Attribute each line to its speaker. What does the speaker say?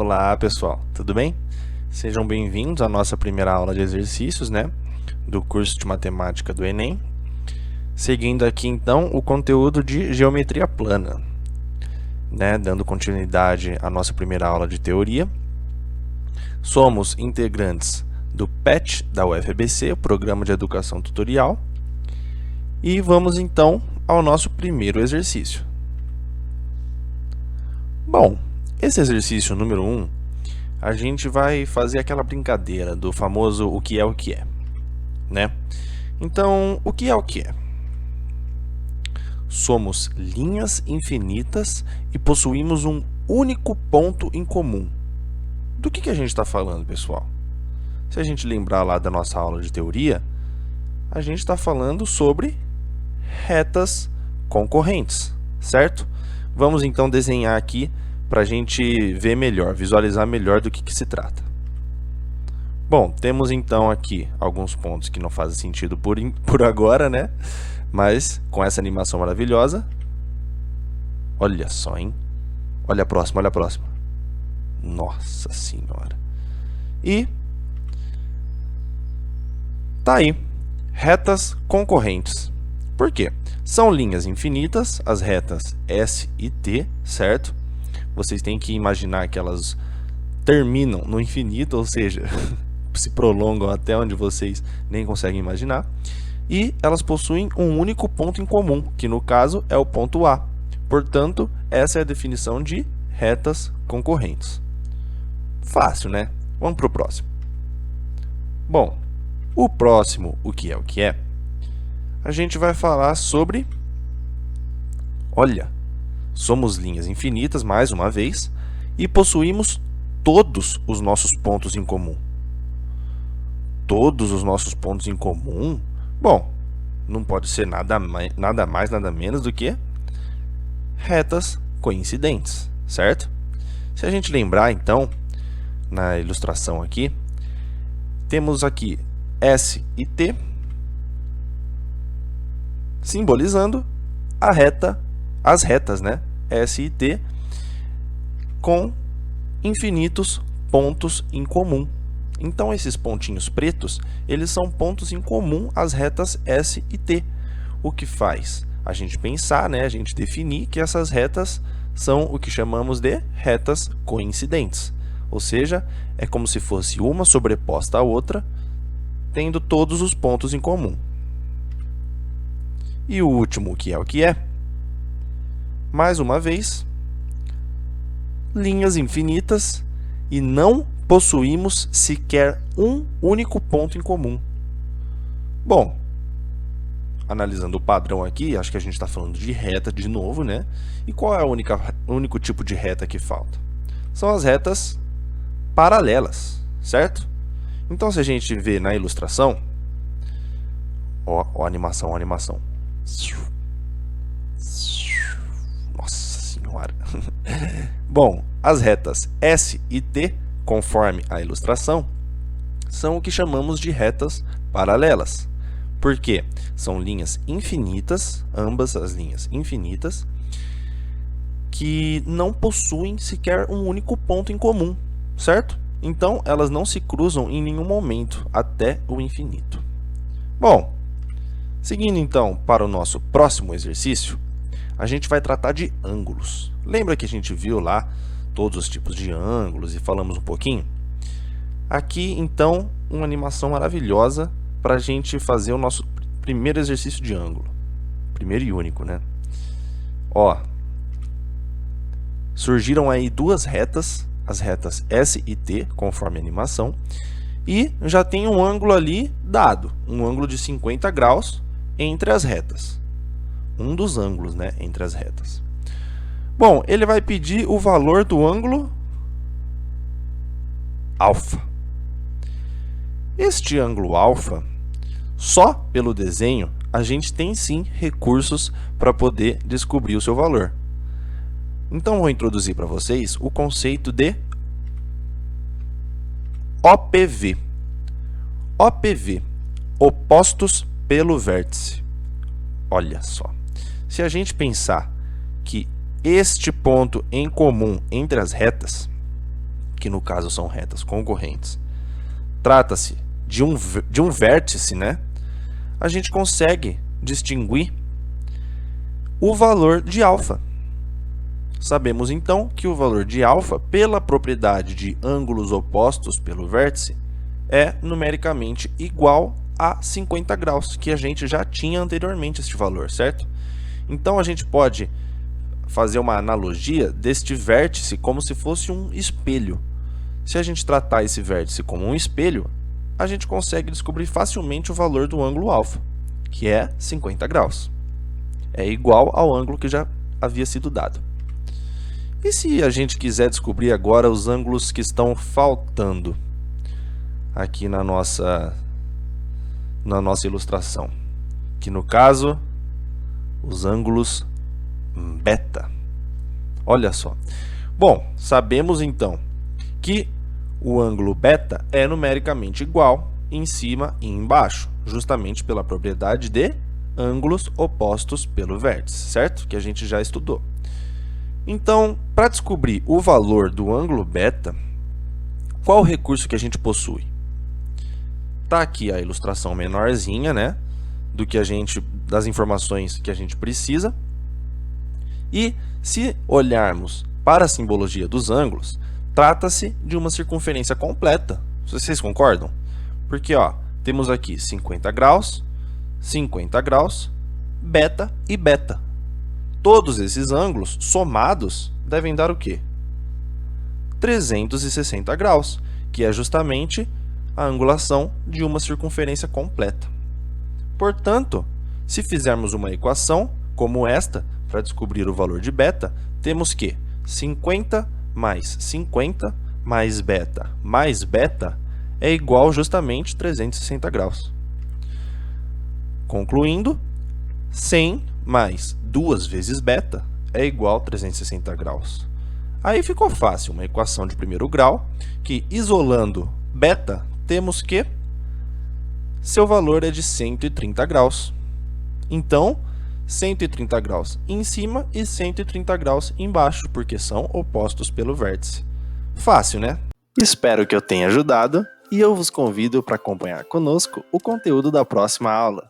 Speaker 1: Olá pessoal, tudo bem? Sejam bem-vindos à nossa primeira aula de exercícios, do curso de matemática do Enem. Seguindo aqui então o conteúdo de geometria plana, dando continuidade à nossa primeira aula de teoria. Somos integrantes do PET da UFABC, o Programa de Educação Tutorial, e vamos então ao nosso primeiro exercício. Bom, esse exercício número 1, a gente vai fazer aquela brincadeira do famoso o que é, Então, o que é? Somos linhas infinitas e possuímos um único ponto em comum. Do que a gente está falando, pessoal? Se a gente lembrar lá da nossa aula de teoria, a gente está falando sobre retas concorrentes, certo? Vamos então desenhar aqui para a gente ver melhor, visualizar melhor do que se trata. Bom, temos então aqui alguns pontos que não fazem sentido por agora, Mas com essa animação maravilhosa, olha só, hein? Olha a próxima, olha a próxima. Nossa Senhora! E tá aí, retas concorrentes. Por quê? São linhas infinitas, as retas S e T, certo? Vocês têm que imaginar que elas terminam no infinito, ou seja, se prolongam até onde vocês nem conseguem imaginar. E elas possuem um único ponto em comum, que no caso é o ponto A. Portanto, essa é a definição de retas concorrentes. Fácil, né? Vamos para o próximo. Bom, o próximo, o que é? A gente vai falar sobre... Olha, somos linhas infinitas, mais uma vez, e possuímos todos os nossos pontos em comum. Todos os nossos pontos em comum? Bom, não pode ser nada mais, nada menos do que retas coincidentes, certo? Se a gente lembrar, então, na ilustração aqui, temos aqui S e T, simbolizando as retas, S e T, com infinitos pontos em comum. Então, esses pontinhos pretos, eles são pontos em comum às retas S e T. O que faz a gente pensar, a gente definir que essas retas são o que chamamos de retas coincidentes. Ou seja, é como se fosse uma sobreposta à outra, tendo todos os pontos em comum. E o último, o que é? Mais uma vez, linhas infinitas e não possuímos sequer um único ponto em comum. Bom, analisando o padrão aqui, acho que a gente está falando de reta de novo, E qual é o único tipo de reta que falta? São as retas paralelas, certo? Então, se a gente vê na ilustração, ó a animação, Nossa Senhora! Bom, as retas S e T, conforme a ilustração, são o que chamamos de retas paralelas. Por quê? São linhas infinitas, ambas as linhas infinitas, que não possuem sequer um único ponto em comum, certo? Então, elas não se cruzam em nenhum momento até o infinito. Bom, seguindo então para o nosso próximo exercício, a gente vai tratar de ângulos. Lembra que a gente viu lá todos os tipos de ângulos e falamos um pouquinho? Aqui, então, uma animação maravilhosa para a gente fazer o nosso primeiro exercício de ângulo. Primeiro e único, Ó, surgiram aí duas retas, as retas S e T, conforme a animação, e já tem um ângulo ali dado, um ângulo de 50 graus entre as retas. Um dos ângulos, entre as retas. Bom, ele vai pedir o valor do ângulo alfa. Este ângulo alfa, só pelo desenho, a gente tem sim recursos para poder descobrir o seu valor. Então, vou introduzir para vocês o conceito de OPV. OPV, opostos pelo vértice. Olha só, se a gente pensar que este ponto em comum entre as retas que no caso são retas concorrentes, trata-se de um vértice, né? A gente consegue distinguir o valor de alfa. Sabemos então que o valor de alfa, pela propriedade de ângulos opostos pelo vértice, é numericamente igual a 50 graus, que a gente já tinha anteriormente este valor, certo? Então a gente pode fazer uma analogia deste vértice como se fosse um espelho. Se a gente tratar esse vértice como um espelho, a gente consegue descobrir facilmente o valor do ângulo alfa, que é 50 graus. É igual ao ângulo que já havia sido dado. E se a gente quiser descobrir agora os ângulos que estão faltando aqui na nossa ilustração, que no caso, os ângulos beta. Olha só. Bom, sabemos então que o ângulo beta é numericamente igual em cima e embaixo, justamente pela propriedade de ângulos opostos pelo vértice, certo? Que a gente já estudou. Então, para descobrir o valor do ângulo beta, qual o recurso que a gente possui? Tá aqui a ilustração menorzinha, né, das informações que a gente precisa. E se olharmos para a simbologia dos ângulos, trata-se de uma circunferência completa. Vocês concordam? Porque ó, temos aqui 50 graus, beta e beta. Todos esses ângulos somados devem dar o quê? 360 graus, que é justamente a angulação de uma circunferência completa. Portanto, se fizermos uma equação como esta, para descobrir o valor de beta, temos que 50 mais 50 mais beta é igual justamente 360 graus. Concluindo, 100 mais 2 vezes beta é igual a 360 graus. Aí ficou fácil, uma equação de primeiro grau, que isolando beta, temos que seu valor é de 130 graus. Então, 130 graus em cima e 130 graus embaixo, porque são opostos pelo vértice. Fácil, né? Espero que eu tenha ajudado e eu vos convido para acompanhar conosco o conteúdo da próxima aula.